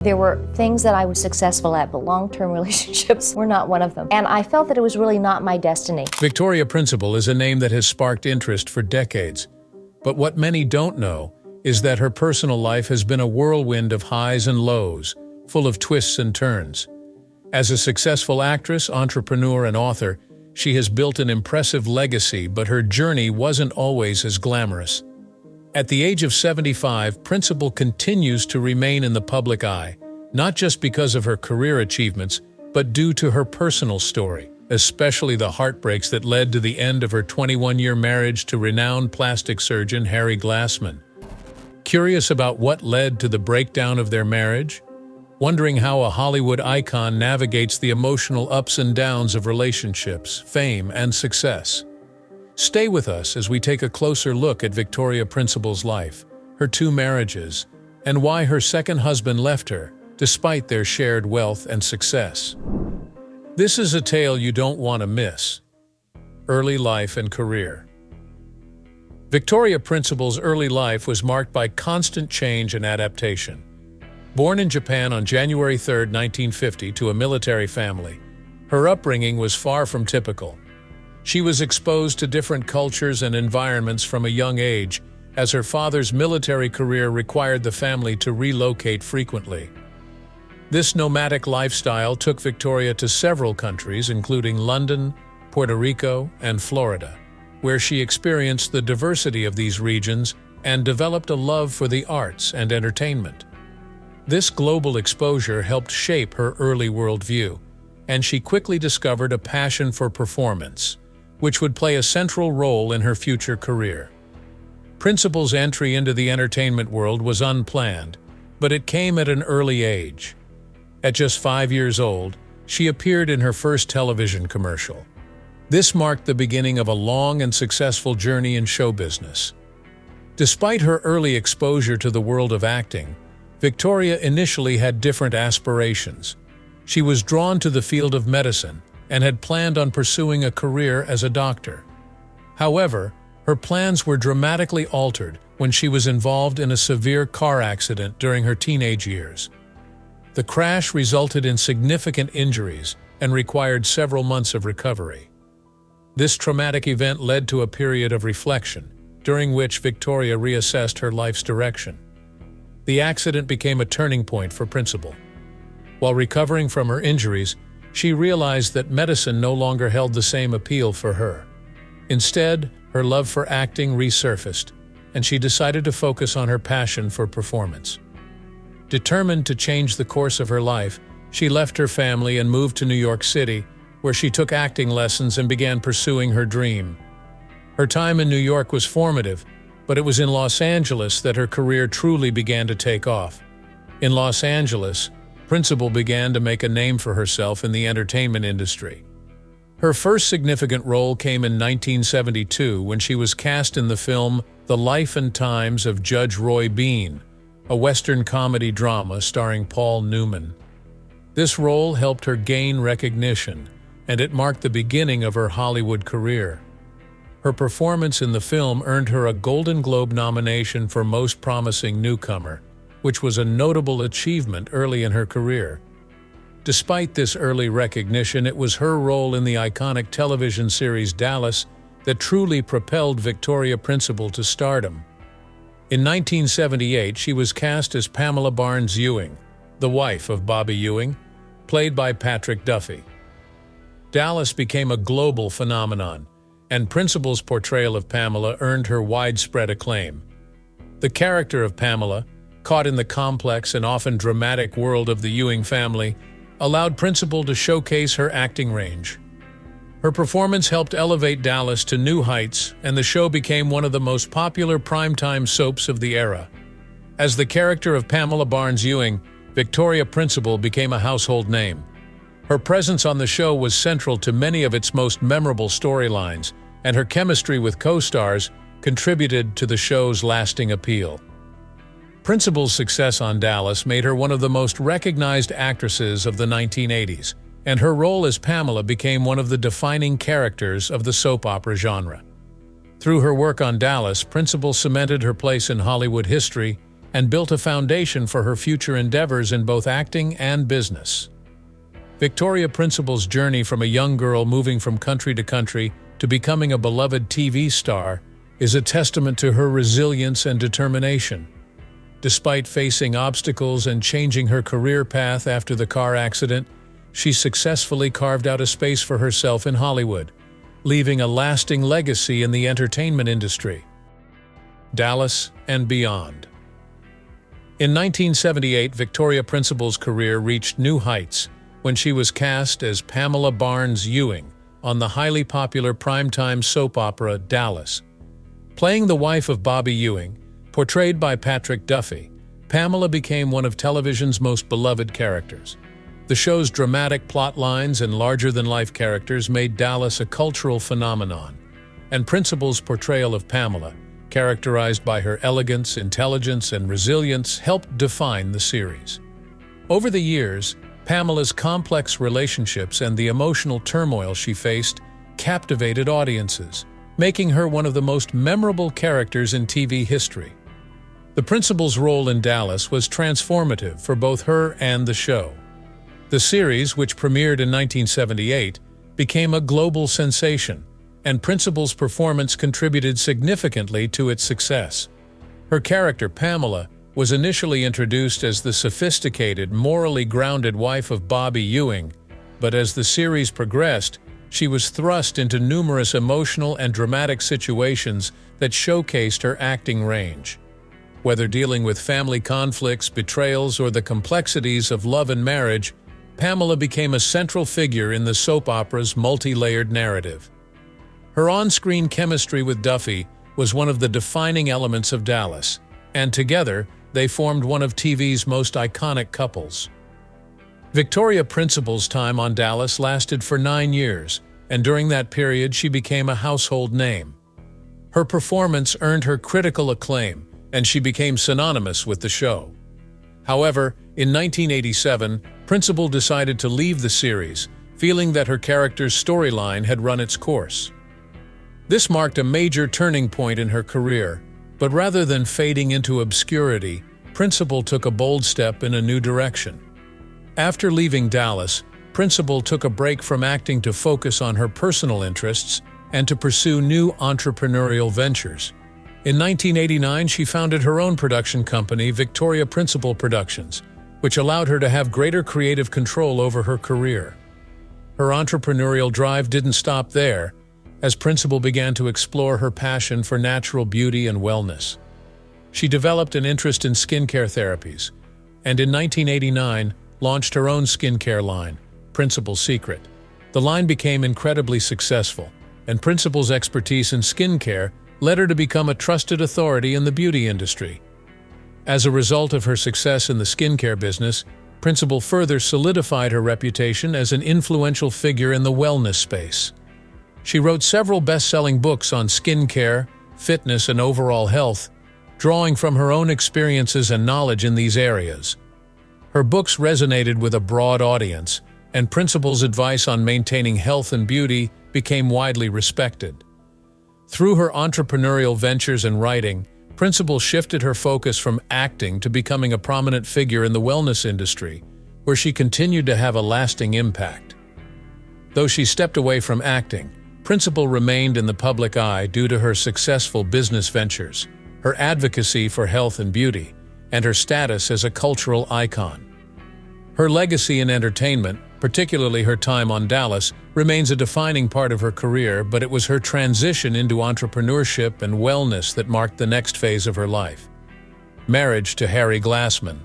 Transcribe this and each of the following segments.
There were things that I was successful at, but long-term relationships were not one of them. And I felt that it was really not my destiny. Victoria Principal is a name that has sparked interest for decades. But what many don't know is that her personal life has been a whirlwind of highs and lows, full of twists and turns. As a successful actress, entrepreneur, and author, she has built an impressive legacy, but her journey wasn't always as glamorous. At the age of 75, Principal continues to remain in the public eye, not just because of her career achievements, but due to her personal story, especially the heartbreaks that led to the end of her 21-year marriage to renowned plastic surgeon Harry Glassman. Curious about what led to the breakdown of their marriage? Wondering how a Hollywood icon navigates the emotional ups and downs of relationships, fame, and success? Stay with us as we take a closer look at Victoria Principal's life, her 2 marriages, and why her second husband left her, despite their shared wealth and success. This is a tale you don't want to miss. Early life and career. Victoria Principal's early life was marked by constant change and adaptation. Born in Japan on January 3, 1950, to a military family, her upbringing was far from typical. She was exposed to different cultures and environments from a young age, as her father's military career required the family to relocate frequently. This nomadic lifestyle took Victoria to several countries, including London, Puerto Rico, and Florida, where she experienced the diversity of these regions and developed a love for the arts and entertainment. This global exposure helped shape her early worldview, and she quickly discovered a passion for performance, which would play a central role in her future career. Principal's entry into the entertainment world was unplanned, but it came at an early age. At just 5 years old, she appeared in her first television commercial. This marked the beginning of a long and successful journey in show business. Despite her early exposure to the world of acting, Victoria initially had different aspirations. She was drawn to the field of medicine and had planned on pursuing a career as a doctor. However, her plans were dramatically altered when she was involved in a severe car accident during her teenage years. The crash resulted in significant injuries and required several months of recovery. This traumatic event led to a period of reflection, during which Victoria reassessed her life's direction. The accident became a turning point for Principal. While recovering from her injuries, she realized that medicine no longer held the same appeal for her. Instead, her love for acting resurfaced, and she decided to focus on her passion for performance. Determined to change the course of her life, she left her family and moved to New York City, where she took acting lessons and began pursuing her dream. Her time in New York was formative, but it was in Los Angeles that her career truly began to take off. In Los Angeles, Principal began to make a name for herself in the entertainment industry. Her first significant role came in 1972 when she was cast in the film The Life and Times of Judge Roy Bean, a Western comedy drama starring Paul Newman. This role helped her gain recognition, and it marked the beginning of her Hollywood career. Her performance in the film earned her a Golden Globe nomination for Most Promising Newcomer, which was a notable achievement early in her career. Despite this early recognition, it was her role in the iconic television series Dallas that truly propelled Victoria Principal to stardom. In 1978, she was cast as Pamela Barnes Ewing, the wife of Bobby Ewing, played by Patrick Duffy. Dallas became a global phenomenon, and Principal's portrayal of Pamela earned her widespread acclaim. The character of Pamela, caught in the complex and often dramatic world of the Ewing family, allowed Principal to showcase her acting range. Her performance helped elevate Dallas to new heights, and the show became one of the most popular primetime soaps of the era. As the character of Pamela Barnes Ewing, Victoria Principal became a household name. Her presence on the show was central to many of its most memorable storylines, and her chemistry with co-stars contributed to the show's lasting appeal. Principal's success on Dallas made her one of the most recognized actresses of the 1980s, and her role as Pamela became one of the defining characters of the soap opera genre. Through her work on Dallas, Principal cemented her place in Hollywood history and built a foundation for her future endeavors in both acting and business. Victoria Principal's journey from a young girl moving from country to country to becoming a beloved TV star is a testament to her resilience and determination. Despite facing obstacles and changing her career path after the car accident, she successfully carved out a space for herself in Hollywood, leaving a lasting legacy in the entertainment industry. Dallas and beyond. In 1978, Victoria Principal's career reached new heights when she was cast as Pamela Barnes Ewing on the highly popular primetime soap opera Dallas. Playing the wife of Bobby Ewing, portrayed by Patrick Duffy, Pamela became one of television's most beloved characters. The show's dramatic plot lines and larger-than-life characters made Dallas a cultural phenomenon, and Principal's portrayal of Pamela, characterized by her elegance, intelligence, and resilience, helped define the series. Over the years, Pamela's complex relationships and the emotional turmoil she faced captivated audiences, making her one of the most memorable characters in TV history. The Principal's role in Dallas was transformative for both her and the show. The series, which premiered in 1978, became a global sensation, and Principal's performance contributed significantly to its success. Her character, Pamela, was initially introduced as the sophisticated, morally grounded wife of Bobby Ewing, but as the series progressed, she was thrust into numerous emotional and dramatic situations that showcased her acting range. Whether dealing with family conflicts, betrayals, or the complexities of love and marriage, Pamela became a central figure in the soap opera's multi-layered narrative. Her on-screen chemistry with Duffy was one of the defining elements of Dallas, and together, they formed one of TV's most iconic couples. Victoria Principal's time on Dallas lasted for 9 years, and during that period she became a household name. Her performance earned her critical acclaim, and she became synonymous with the show. However, in 1987, Principal decided to leave the series, feeling that her character's storyline had run its course. This marked a major turning point in her career, but rather than fading into obscurity, Principal took a bold step in a new direction. After leaving Dallas, Principal took a break from acting to focus on her personal interests and to pursue new entrepreneurial ventures. In 1989, she founded her own production company, Victoria Principal Productions, which allowed her to have greater creative control over her career. Her entrepreneurial drive didn't stop there, as Principal began to explore her passion for natural beauty and wellness. She developed an interest in skincare therapies, and in 1989 launched her own skincare line, Principal Secret. The line became incredibly successful, and Principal's expertise in skincare led her to become a trusted authority in the beauty industry. As a result of her success in the skincare business, Principal further solidified her reputation as an influential figure in the wellness space. She wrote several best-selling books on skincare, fitness, and overall health, drawing from her own experiences and knowledge in these areas. Her books resonated with a broad audience, and Principal's advice on maintaining health and beauty became widely respected. Through her entrepreneurial ventures and writing, Principal shifted her focus from acting to becoming a prominent figure in the wellness industry, where she continued to have a lasting impact. Though she stepped away from acting, Principal remained in the public eye due to her successful business ventures, her advocacy for health and beauty, and her status as a cultural icon. Her legacy in entertainment, particularly her time on Dallas, remains a defining part of her career, but it was her transition into entrepreneurship and wellness that marked the next phase of her life. Marriage to Harry Glassman.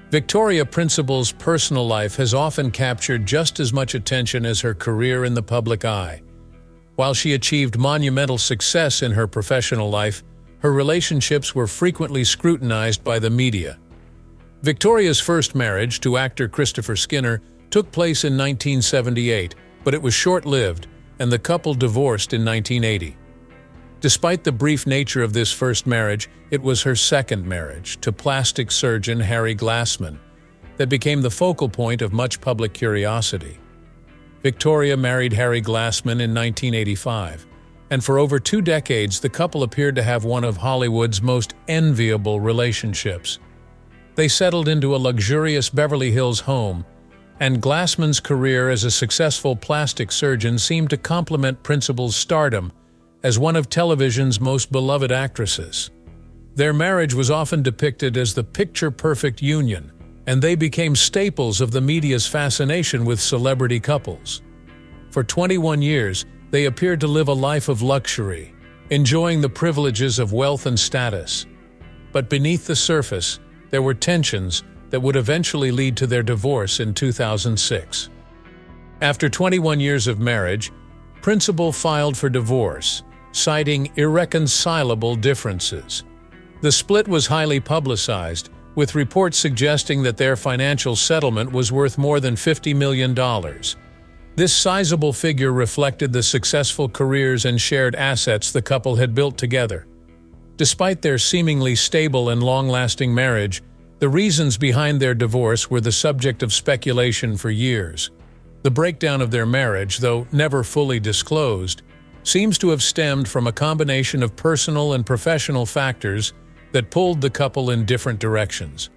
Victoria Principal's personal life has often captured just as much attention as her career in the public eye. While she achieved monumental success in her professional life, her relationships were frequently scrutinized by the media. Victoria's first marriage to actor Christopher Skinner took place in 1978, but it was short-lived, and the couple divorced in 1980. Despite the brief nature of this first marriage, it was her second marriage to plastic surgeon Harry Glassman that became the focal point of much public curiosity. Victoria married Harry Glassman in 1985, and for over 2 decades the couple appeared to have one of Hollywood's most enviable relationships. They settled into a luxurious Beverly Hills home, and Glassman's career as a successful plastic surgeon seemed to complement Principal's stardom as one of television's most beloved actresses. Their marriage was often depicted as the picture-perfect union, and they became staples of the media's fascination with celebrity couples. For 21 years, they appeared to live a life of luxury, enjoying the privileges of wealth and status. But beneath the surface, there were tensions that would eventually lead to their divorce in 2006. After 21 years of marriage, Principal filed for divorce, citing irreconcilable differences. The split was highly publicized, with reports suggesting that their financial settlement was worth more than $50 million. This sizable figure reflected the successful careers and shared assets the couple had built together. Despite their seemingly stable and long-lasting marriage, the reasons behind their divorce were the subject of speculation for years. The breakdown of their marriage, though never fully disclosed, seems to have stemmed from a combination of personal and professional factors that pulled the couple in different directions.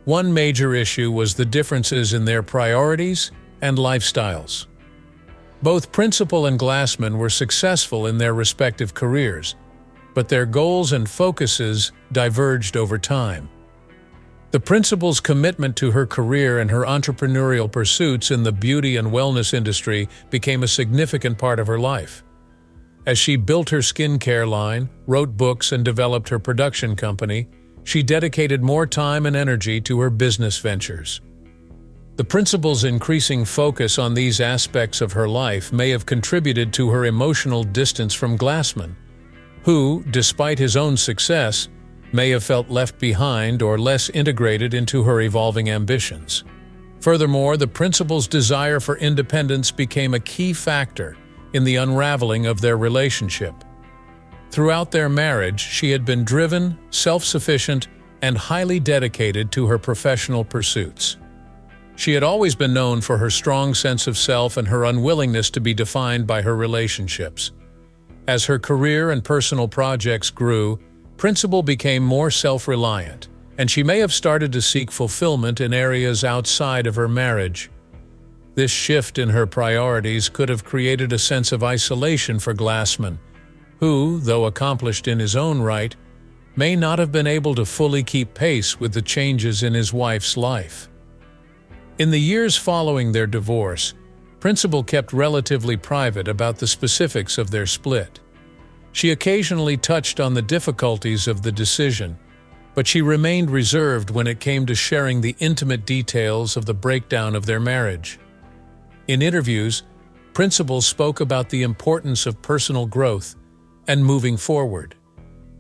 One major issue was the differences in their priorities and lifestyles. Both Principal and Glassman were successful in their respective careers, but their goals and focuses diverged over time. The Principal's commitment to her career and her entrepreneurial pursuits in the beauty and wellness industry became a significant part of her life. As she built her skincare line, wrote books, and developed her production company, she dedicated more time and energy to her business ventures. The Principal's increasing focus on these aspects of her life may have contributed to her emotional distance from Glassman, who, despite his own success, may have felt left behind or less integrated into her evolving ambitions. Furthermore, the Principal's desire for independence became a key factor in the unraveling of their relationship. Throughout their marriage, she had been driven, self-sufficient, and highly dedicated to her professional pursuits. She had always been known for her strong sense of self and her unwillingness to be defined by her relationships. As her career and personal projects grew, Principal became more self-reliant, and she may have started to seek fulfillment in areas outside of her marriage. This shift in her priorities could have created a sense of isolation for Glassman, who, though accomplished in his own right, may not have been able to fully keep pace with the changes in his wife's life. In the years following their divorce, Principal kept relatively private about the specifics of their split. She occasionally touched on the difficulties of the decision, but she remained reserved when it came to sharing the intimate details of the breakdown of their marriage. In interviews, Principal spoke about the importance of personal growth and moving forward,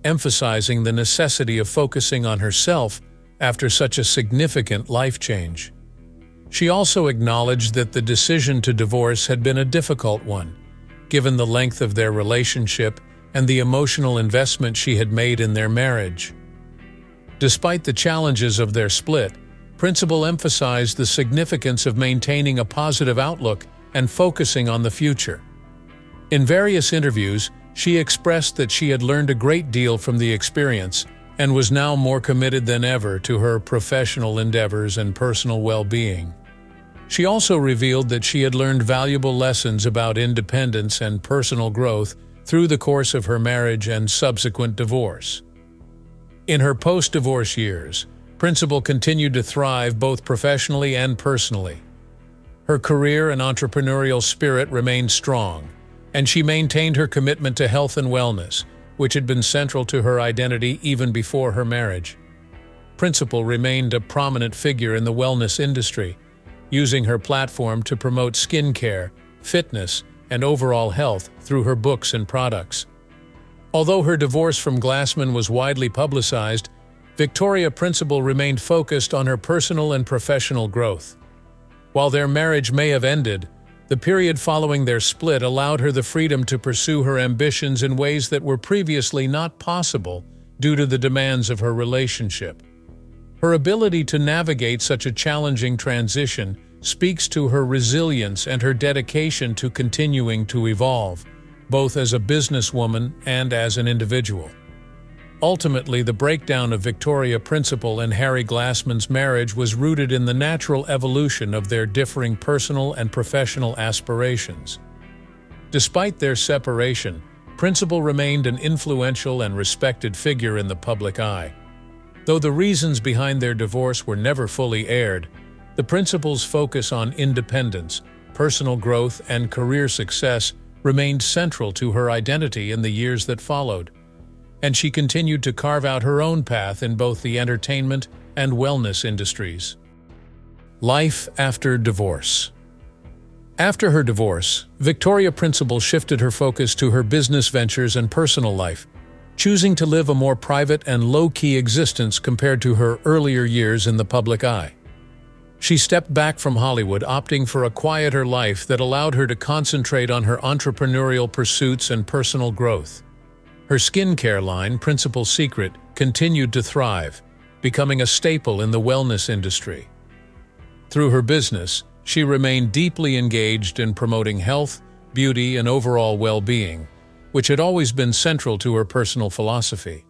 emphasizing the necessity of focusing on herself after such a significant life change. She also acknowledged that the decision to divorce had been a difficult one, given the length of their relationship and the emotional investment she had made in their marriage. Despite the challenges of their split, Principal emphasized the significance of maintaining a positive outlook and focusing on the future. In various interviews, she expressed that she had learned a great deal from the experience and was now more committed than ever to her professional endeavors and personal well-being. She also revealed that she had learned valuable lessons about independence and personal growth through the course of her marriage and subsequent divorce. In her post-divorce years, Principal continued to thrive both professionally and personally. Her career and entrepreneurial spirit remained strong, and she maintained her commitment to health and wellness, which had been central to her identity even before her marriage. Principal remained a prominent figure in the wellness industry, using her platform to promote skincare, fitness, and overall health through her books and products. Although her divorce from Glassman was widely publicized, Victoria Principal remained focused on her personal and professional growth. While their marriage may have ended, the period following their split allowed her the freedom to pursue her ambitions in ways that were previously not possible due to the demands of her relationship. Her ability to navigate such a challenging transition speaks to her resilience and her dedication to continuing to evolve, both as a businesswoman and as an individual. Ultimately, the breakdown of Victoria Principal and Harry Glassman's marriage was rooted in the natural evolution of their differing personal and professional aspirations. Despite their separation, Principal remained an influential and respected figure in the public eye. Though the reasons behind their divorce were never fully aired, the Principal's focus on independence, personal growth, and career success remained central to her identity in the years that followed, and she continued to carve out her own path in both the entertainment and wellness industries. Life after divorce. After her divorce, Victoria Principal shifted her focus to her business ventures and personal life, choosing to live a more private and low-key existence compared to her earlier years in the public eye. She stepped back from Hollywood, opting for a quieter life that allowed her to concentrate on her entrepreneurial pursuits and personal growth. Her skincare line, Principal Secret, continued to thrive, becoming a staple in the wellness industry. Through her business, she remained deeply engaged in promoting health, beauty, and overall well-being, which had always been central to her personal philosophy.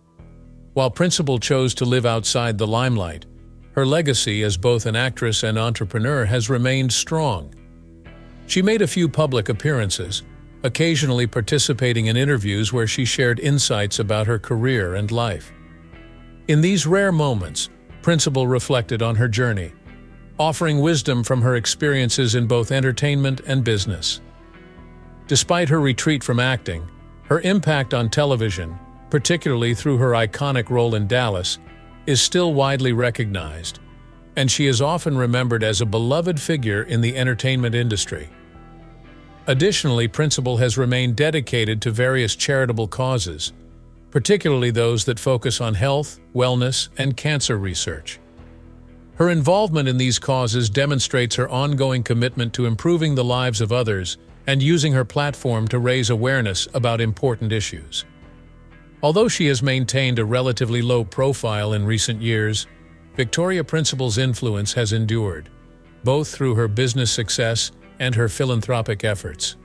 While Principal chose to live outside the limelight, her legacy as both an actress and entrepreneur has remained strong. She made a few public appearances, occasionally participating in interviews where she shared insights about her career and life. In these rare moments, Principal reflected on her journey, offering wisdom from her experiences in both entertainment and business. Despite her retreat from acting, her impact on television, particularly through her iconic role in Dallas, is still widely recognized, and she is often remembered as a beloved figure in the entertainment industry. Additionally, Principal has remained dedicated to various charitable causes, particularly those that focus on health, wellness, and cancer research. Her involvement in these causes demonstrates her ongoing commitment to improving the lives of others and using her platform to raise awareness about important issues. Although she has maintained a relatively low profile in recent years, Victoria Principal's influence has endured, both through her business success and her philanthropic efforts.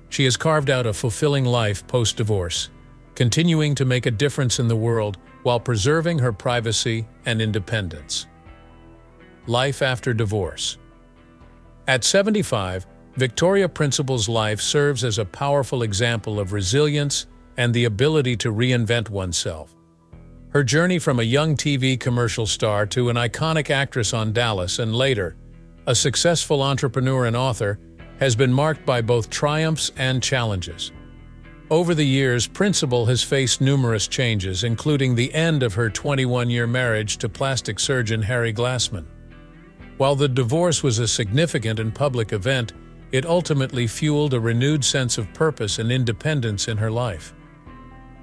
She has carved out a fulfilling life post-divorce, continuing to make a difference in the world while preserving her privacy and independence. Life after divorce. At 75, Victoria Principal's life serves as a powerful example of resilience and the ability to reinvent oneself. Her journey from a young TV commercial star to an iconic actress on Dallas and later, a successful entrepreneur and author, has been marked by both triumphs and challenges. Over the years, Principal has faced numerous changes, including the end of her 21-year marriage to plastic surgeon Harry Glassman. While the divorce was a significant and public event, it ultimately fueled a renewed sense of purpose and independence in her life.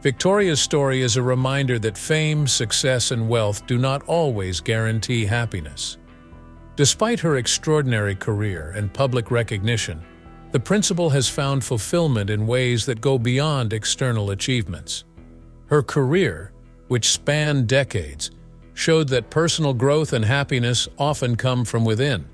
Victoria's story is a reminder that fame, success, and wealth do not always guarantee happiness. Despite her extraordinary career and public recognition, the Principal has found fulfillment in ways that go beyond external achievements. Her career, which spanned decades, showed that personal growth and happiness often come from within.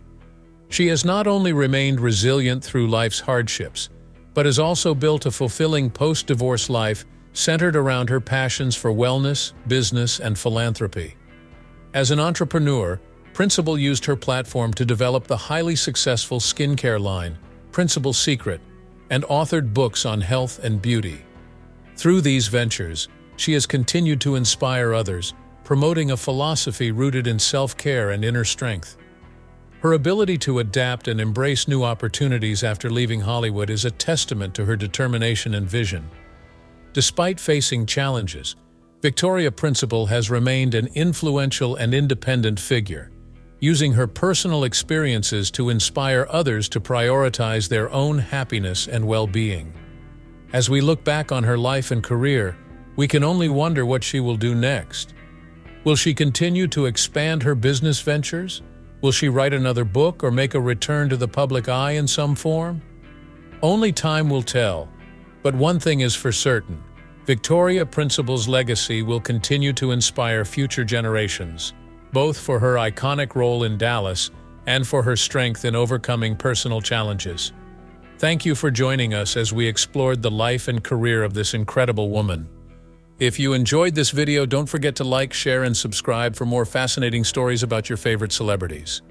She has not only remained resilient through life's hardships, but has also built a fulfilling post-divorce life centered around her passions for wellness, business, and philanthropy. As an entrepreneur, Principal used her platform to develop the highly successful skincare line, Principal Secret, and authored books on health and beauty. Through these ventures, she has continued to inspire others, promoting a philosophy rooted in self-care and inner strength. Her ability to adapt and embrace new opportunities after leaving Hollywood is a testament to her determination and vision. Despite facing challenges, Victoria Principal has remained an influential and independent figure, using her personal experiences to inspire others to prioritize their own happiness and well-being. As we look back on her life and career, we can only wonder what she will do next. Will she continue to expand her business ventures? Will she write another book or make a return to the public eye in some form? Only time will tell, but one thing is for certain: Victoria Principal's legacy will continue to inspire future generations, both for her iconic role in Dallas and for her strength in overcoming personal challenges. Thank you for joining us as we explored the life and career of this incredible woman. If you enjoyed this video, don't forget to like, share, and subscribe for more fascinating stories about your favorite celebrities.